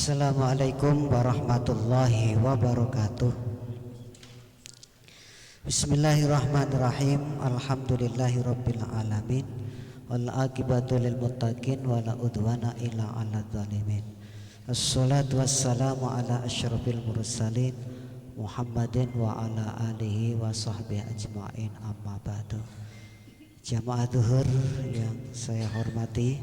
Assalamualaikum warahmatullahi wabarakatuh. Bismillahirrahmanirrahim. Alhamdulillahirabbil alamin. Wal aqibatu lil muttaqin wala udwana illa 'alal zalimin. Assalatu wassalamu ala asyrafil mursalin Muhammadin wa ala alihi wa sahbihi ajma'in, amma ba'du. Jamaah zuhur yang saya hormati,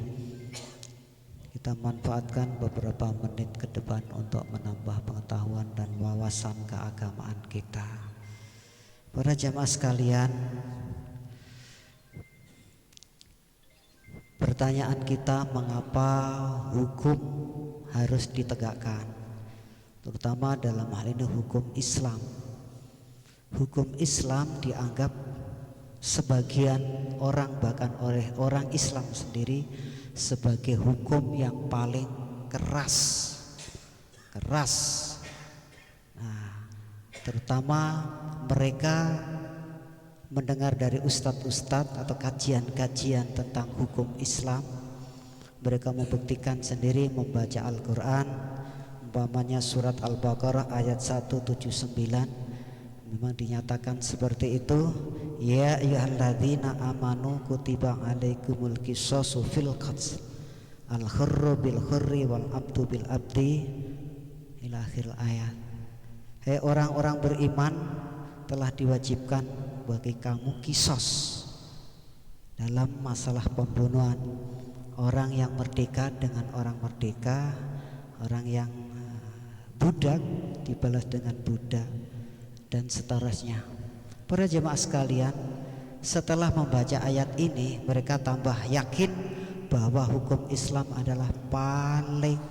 kita manfaatkan beberapa menit ke depan untuk menambah pengetahuan dan wawasan keagamaan kita. Para jamaah sekalian, pertanyaan kita, mengapa hukum harus ditegakkan, terutama dalam hal ini hukum Islam. Hukum Islam dianggap sebagian orang, bahkan oleh orang Islam sendiri, sebagai hukum yang paling keras. Nah, terutama mereka mendengar dari ustadz-ustadz atau kajian-kajian tentang hukum Islam, mereka membuktikan sendiri membaca Al-Quran, umpamanya surat Al-Baqarah ayat 179, memang dinyatakan seperti itu. Ya ayyuhalladzina amanu kutiba alaikumul qisasu fil qatl al-hurru bil hurri wal abdu bil abdi ila akhir ayat. Hei orang-orang beriman, telah diwajibkan bagi kamu kisos dalam masalah pembunuhan. Orang yang merdeka dengan orang merdeka, orang yang budak dibalas dengan budak, dan seterusnya. Para jemaah sekalian, setelah membaca ayat ini, mereka tambah yakin bahwa hukum Islam adalah paling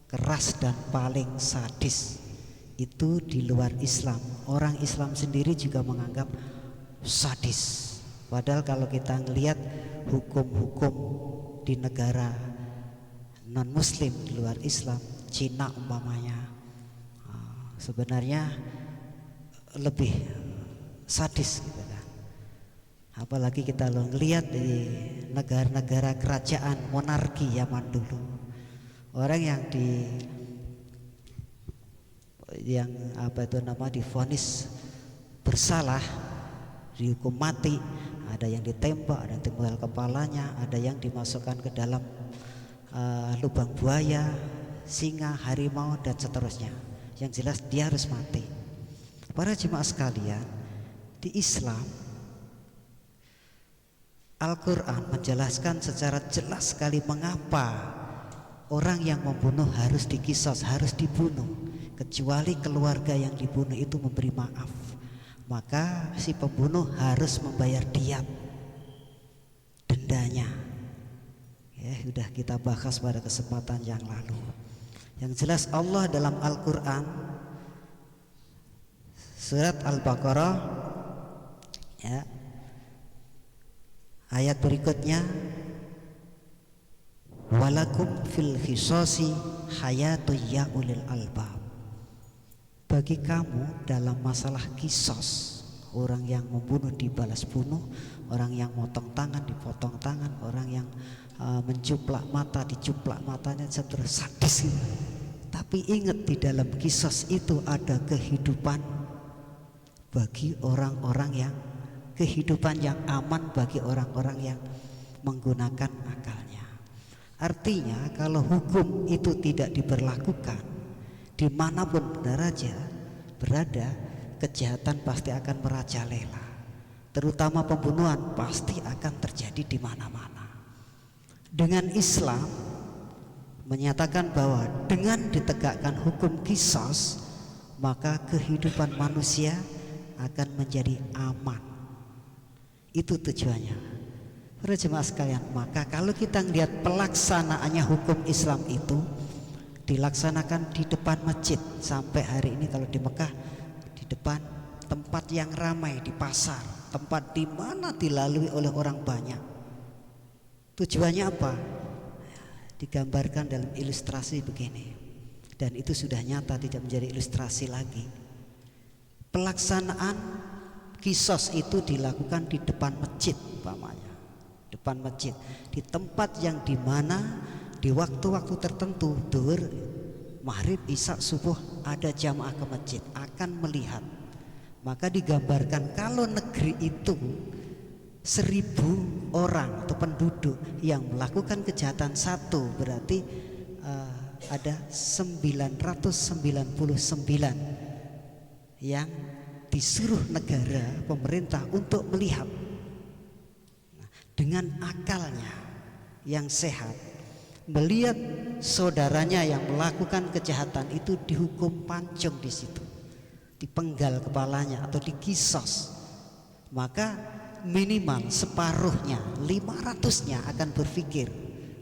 keras dan paling sadis. Itu di luar Islam. Orang Islam sendiri juga menganggap sadis. Padahal kalau kita melihat hukum-hukum di negara non-muslim di luar Islam, Cina umpamanya, sebenarnya lebih sadis gitu kan. Apalagi kita lihat di negara-negara kerajaan monarki zaman dulu, orang yang divonis bersalah, dihukum mati, ada yang ditembak, ada yang tembak kepalanya, ada yang dimasukkan ke dalam lubang buaya, singa, harimau, dan seterusnya. Yang jelas dia harus mati. Para jemaah sekalian, di Islam Al-Quran menjelaskan secara jelas sekali mengapa orang yang membunuh harus dikisos, harus dibunuh, kecuali keluarga yang dibunuh itu memberi maaf. Maka si pembunuh harus membayar diat, dendanya. Ya, sudah kita bahas pada kesempatan yang lalu. Yang jelas Allah dalam Al-Quran surat Al-Baqarah, ya, ayat berikutnya, walakum fil qisasi hayatu ya ulil albab. Bagi kamu dalam masalah kisos, orang yang membunuh dibalas bunuh, orang yang motong tangan dipotong tangan, orang yang mencuplak mata dicuplak matanya, seterus sadis. Tapi ingat, di dalam kisos itu ada kehidupan bagi orang-orang yang, kehidupan yang aman bagi orang-orang yang menggunakan akalnya. Artinya kalau hukum itu tidak diberlakukan, dimanapun berada, kejahatan pasti akan merajalela. Terutama pembunuhan pasti akan terjadi di mana-mana. Dengan Islam menyatakan bahwa dengan ditegakkan hukum qisas, maka kehidupan manusia akan menjadi aman. Itu tujuannya. Para jemaah sekalian, maka kalau kita lihat pelaksanaannya hukum Islam itu dilaksanakan di depan masjid. Sampai hari ini kalau di Mekah, di depan tempat yang ramai, di pasar, tempat di mana dilalui oleh orang banyak. Tujuannya apa? Digambarkan dalam ilustrasi begini, dan itu sudah nyata, tidak menjadi ilustrasi lagi. Pelaksanaan kisos itu dilakukan di depan masjid, umpamanya depan masjid, di tempat yang dimana di waktu-waktu tertentu, duhur maghrib, isya, subuh ada jamaah ke masjid akan melihat. Maka digambarkan kalau negeri itu 1000 orang atau penduduk yang melakukan kejahatan satu, berarti ada 999 yang disuruh negara, pemerintah untuk melihat. Nah, dengan akalnya yang sehat, melihat saudaranya yang melakukan kejahatan itu dihukum pancung di situ, dipenggal kepalanya atau dikisos, maka minimal separuhnya, 500-nya akan berpikir,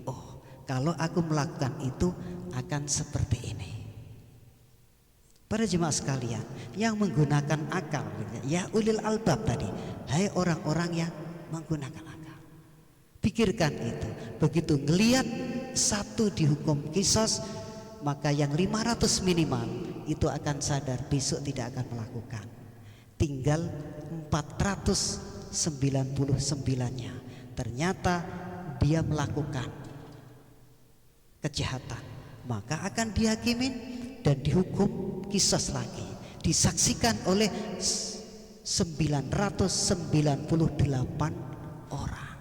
oh kalau aku melakukan itu akan seperti ini. Para jemaah sekalian yang menggunakan akal, ya ulil albab tadi, hai orang-orang yang menggunakan akal, pikirkan itu. Begitu ngelihat satu dihukum kisos, maka yang 500 minimal itu akan sadar besok tidak akan melakukan. Tinggal 499-nya ternyata dia melakukan kejahatan, maka akan dihakimin dan dihukum kisos lagi, disaksikan oleh 998 orang.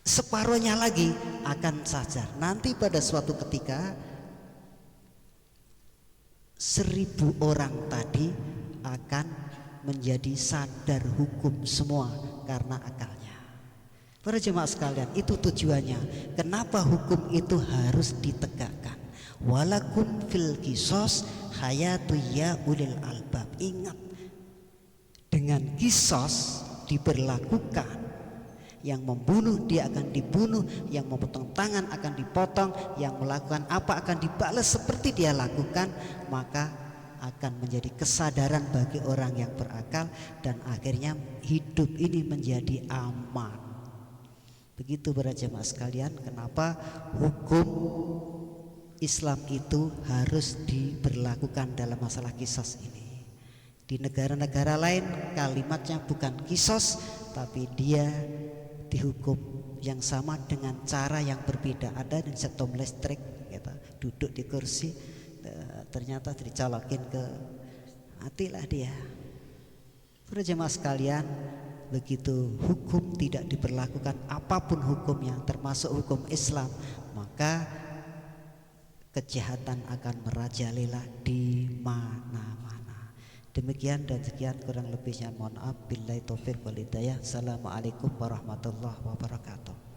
Separuhnya lagi akan sadar. Nanti pada suatu ketika 1000 orang tadi akan menjadi sadar hukum semua karena akalnya. Para jemaah sekalian, itu tujuannya. Kenapa hukum itu harus ditegakkan? Walakum fil kisos hayatu ya ulil albab. Ingat, dengan kisos diberlakukan. Yang membunuh dia akan dibunuh, yang memotong tangan akan dipotong, yang melakukan apa akan dibalas seperti dia lakukan. Maka akan menjadi kesadaran bagi orang yang berakal, dan akhirnya hidup ini menjadi aman. Begitu para jemaah sekalian, kenapa hukum Islam itu harus diberlakukan dalam masalah kisos ini. Di negara-negara lain kalimatnya bukan kisos, tapi dia dihukum yang sama dengan cara yang berbeda. Ada yang setom listrik, gitu, duduk di kursi, ternyata dicolokin ke matilah dia. Para jemaah sekalian, begitu hukum tidak diberlakukan, apapun hukumnya termasuk hukum Islam, maka kejahatan akan merajalela di mana-mana. Demikian dan sekian, kurang lebihnya mohon maaf. Billahi taufiq wal hidayah. Assalamualaikum warahmatullahi wabarakatuh.